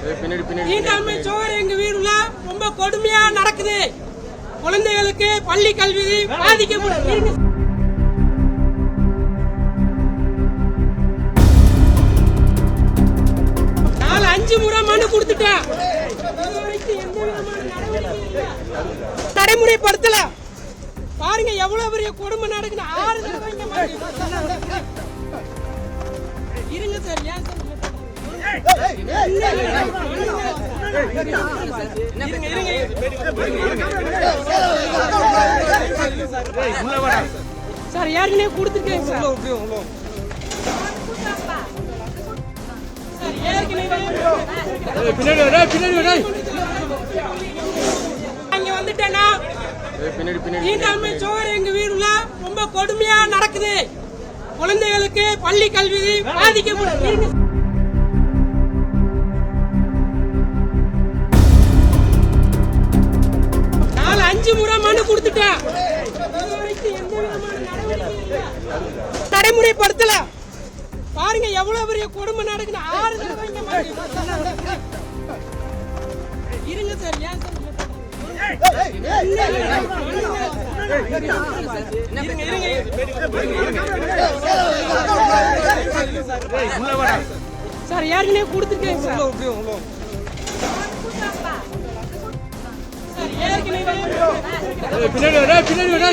தீண்டாமை சோறு எங்க வீடுல ரொம்ப கொடுமையா நடக்குது. குழந்தைகளுக்கு பள்ளி கல்வி பாதிக்கப்படுது. 4-5 முறை மனு கொடுத்துட்டேன். நடைமுறைப்படுத்தல. பாருங்க எவ்வளவு பெரிய கொடுமை நடக்குது. 6 தடவை இருங்க சார். ஏன் சார் ஏற்கனவே கொடுத்துருக்கேன் சார். வந்துட்டேன்னா தீண்டாமை சோறு எங்க வீடுல ரொம்ப கொடுமையா நடக்குது. குழந்தைகளுக்கு பள்ளி கல்வி பாதிக்கப்படுது. 4-5 முறை மனு கொடுத்துட்டேன். நடைமுறைப்படுத்தல. பாருங்க எவ்வளவு பெரிய கொடுமை நடக்குது. 6 தடவை இருங்க சார். ஏன் சார் ஏற்கனவே கொடுத்துருக்கேன் சார். ஏற்கனவே